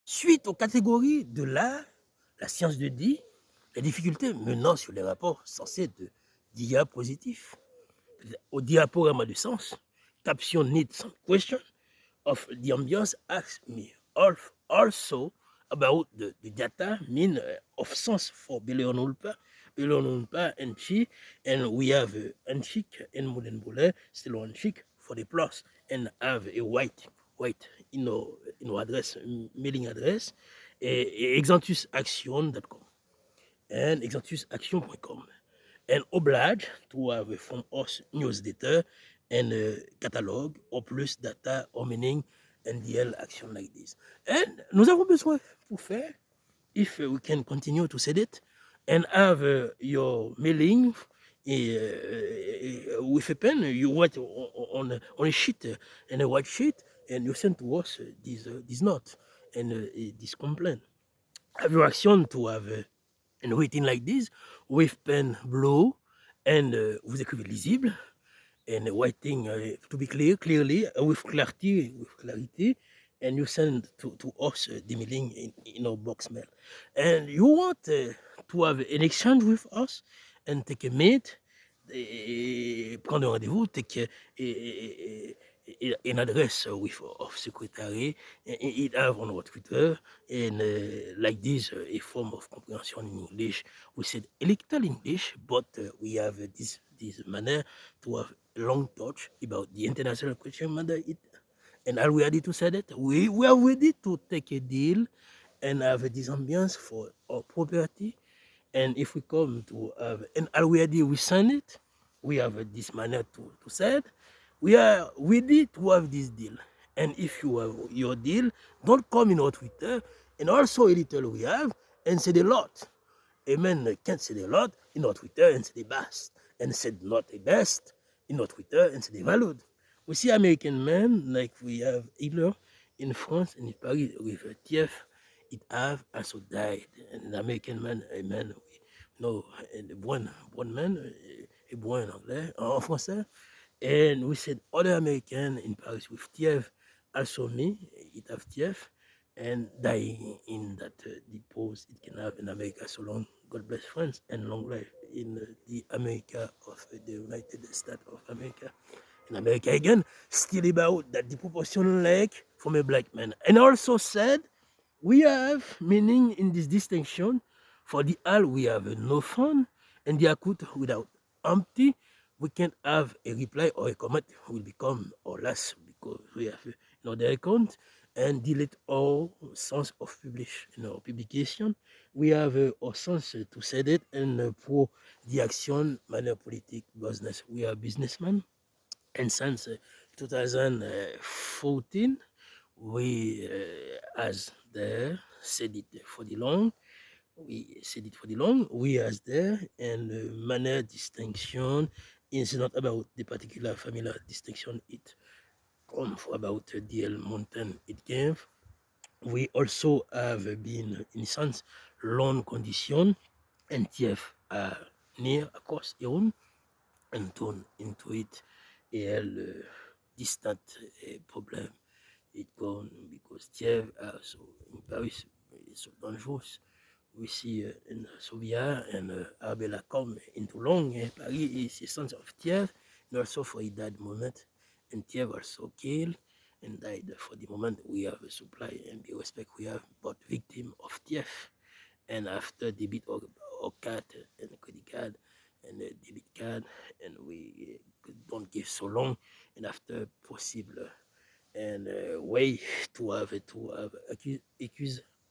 Suite aux catégories de l'art, la science de dit, les difficultés menant sur les rapports censés de diapositifs au diaporama de sens, caption needs some question of the ambience asks me also about the data mean of sense for Beleon Ulpa and Chi, and we have Anchik and Moulin still Anchik for the plus, and have a white in our address, mailing address, exantusaction.com and exantusaction.com. And oblige to have from us newsletter and catalogue or plus data or meaning NDL action like this. And nous avons besoin pour faire, if we can continue to set it, and have your mailing with a pen, you write on a sheet, and a white sheet, and you send to us this note and this complaint. Have your action to have and written like this, with pen blue, and vous écrivez lisible, and writing to be clearly, with clarity, and you send to us the mailing in our box mail. And you want to have an exchange with us and take a meet, prendre un rendez-vous, take an address with of secretary, it have on our Twitter, and like this, a form of comprehension in English. We said a little English, but we have this manner to have long touch about the international question matter. And are we ready to say that? We are ready to take a deal and have this ambience for our property. And if we come to have, and are we ready, we sign it, we have this manner to say it. We are ready to have this deal. And if you have your deal, don't come in our Twitter, and also a little we have, and say the lot. Amen can't say the lot in our Twitter and say the best, and said not the best in our Twitter and say the valued. We see American men like we have Hitler in France and in Paris with TF. It have also died. And an American man, a man, we know, and one man, a boy en anglais, en français. And we said other American in Paris with TF, also me, it have TF, and dying in that depose it can have in America. So long, God bless France and long life in the America of the United States of America. In America again, still about that the proportion like from a black man. And also said, we have meaning in this distinction. For the all, we have no fun, and the acute without empty. We can have a reply or a comment will become or less because we have another account and delete all sense of publication. We have a sense to say that and for the action manner politique business. We are businessmen, and since 2014 we as there said it for the long, we as there, and manner distinction is not about the particular family distinction it come for about DL Mountain it gave. We also have been in sense loan condition and TF near across Iran and turn into it a distant problem. It gone because TF so in Paris is so dangerous. We see in Soviet and Arbella come into long Paris is a sense of TF, and also for that moment, and TF also killed and died for the moment. We have a supply and be respect we have but victim of TF, and after debit or card and credit card and debit card, and we don't give so long, and after possible and way to have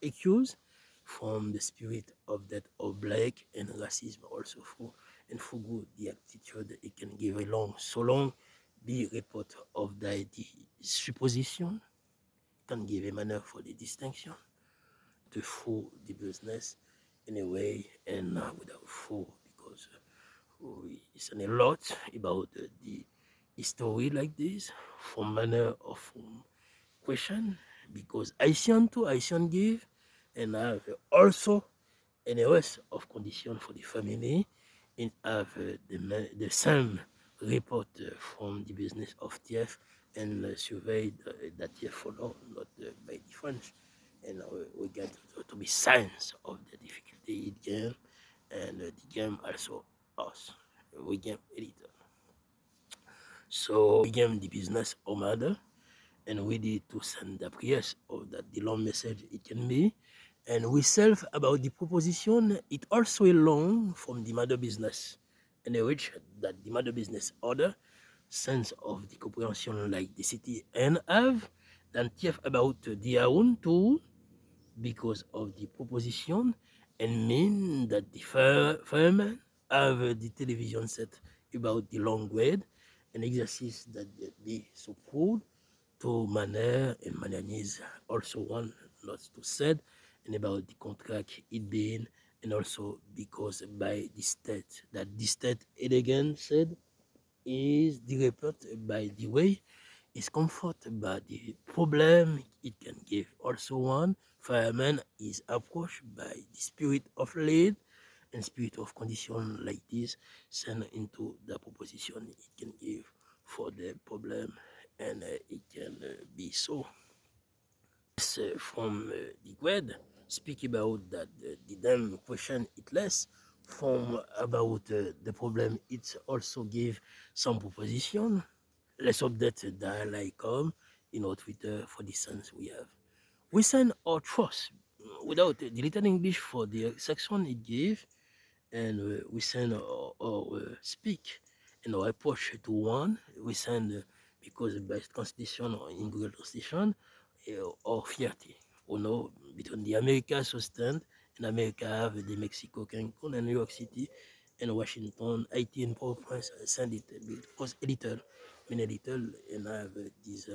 accuse from the spirit of that of black and racism also for, and for good the attitude it can give along so long the report of the supposition can give a manner for the distinction to fool the business in a way and without fool because we listen a lot about the history like this from manner of question because Haitian give and have also an rest of condition for the family and have the same report from the business of TF and surveyed that TF follow not by difference and we get to be sense of the difficulty it game, and the game also us. We game a little. So we game the business or matter, and we need to send the priest of that the long message it can be. And we self about the proposition, it also along from the mother business, and which that the mother business order sense of the comprehension like the city and have than TF about the own too because of the proposition and mean that the firemen have the television set about the long grade an exercise that be so proud to manner and managers also one not to said and about the contract it being and also because by the state that the state it again said is the report by the way is comfort by the problem it can give. Also one fireman is approached by the spirit of lead and spirit of condition like this send into the proposition it can give for the problem and it can be so. From the grade speak about that the damn question it less from about the problem it also give some proposition let's update that like in our Twitter for the sense we have. We send our trust without deleting English for the section it gave, and we send our speak and our approach to one. We send because by translation or in Google Translation or 30. You know, between the America so stand and America have the Mexico, Cancun, and New York City, and Washington, IT and Port-au-Prince send it because a little, mean a little, and have this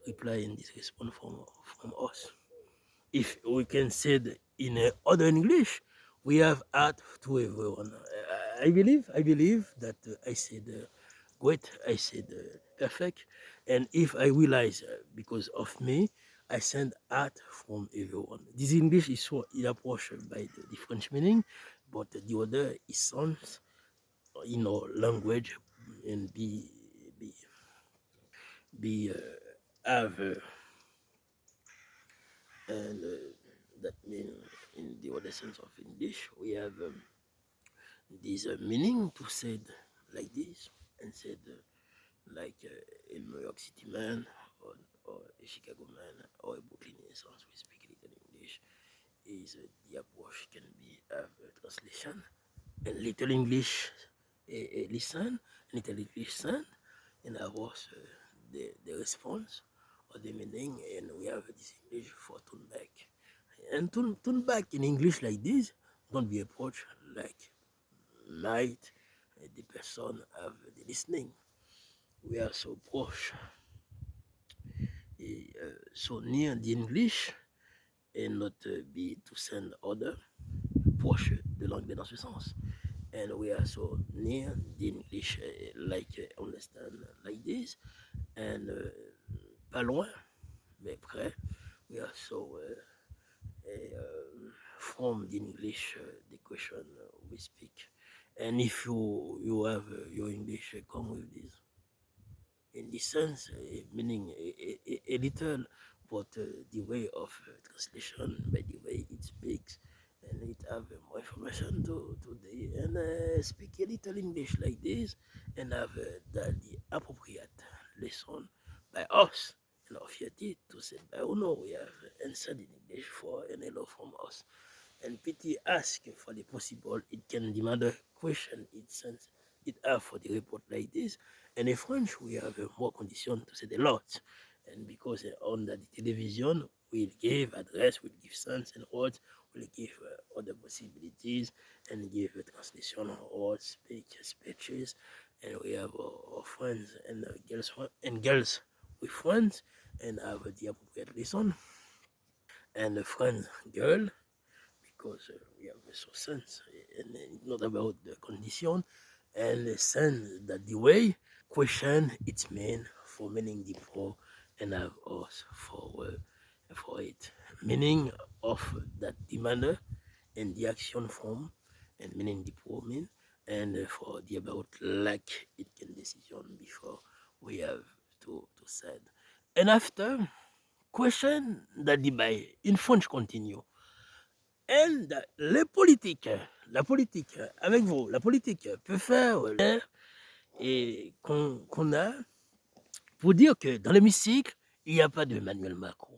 reply and this response from us. If we can say it in other English, we have art to everyone. I believe that I said great, I said perfect, and if I realize because of me, I send art from everyone. This English is so approached by the French meaning, but the other is sounds in our language and be be have and that mean in the other sense of English we have this meaning to say like this and said like a New York City man or a Chicago man or a Brooklyn essence we speak a little English is the approach can be have a translation and little English listen little English send and I was the response or the meaning and we have this English for turn back and turn back in English like this don't be approached like might the person have the listening we are so proche so near the English and not be to send other proche de l'anglais dans ce sens and we are so near the English like understand like this and pas loin mais près we are so from the English the question we speak and if you have your English come with this in this sense, meaning a little, but the way of translation, by the way it speaks, and it have more information to today, and speak a little English like this, and have the appropriate lesson by us, and of yet to say by Uno, we have answered in English for an hello from us. And pity ask for the possible, it can demand a question, it sends it have for the report like this. And in French, we have more condition to say a lot. And because on the television, we'll give address, we'll give sense and words, we'll give other possibilities and give a translation of words, speeches. And we have our friends and girls with friends and have the appropriate lesson. And a friend girl because we have so sense and it's not about the condition and the sense that the way question its mean for meaning the pro and have us for it meaning of that the manner and the action form and meaning the pro mean and for the about like it can decision before we have to said and after question that by in French continue. And les politiques, la politique, avec vous, la politique peut faire et qu'on a pour dire que dans l'hémicycle, il n'y a pas de Emmanuel Macron.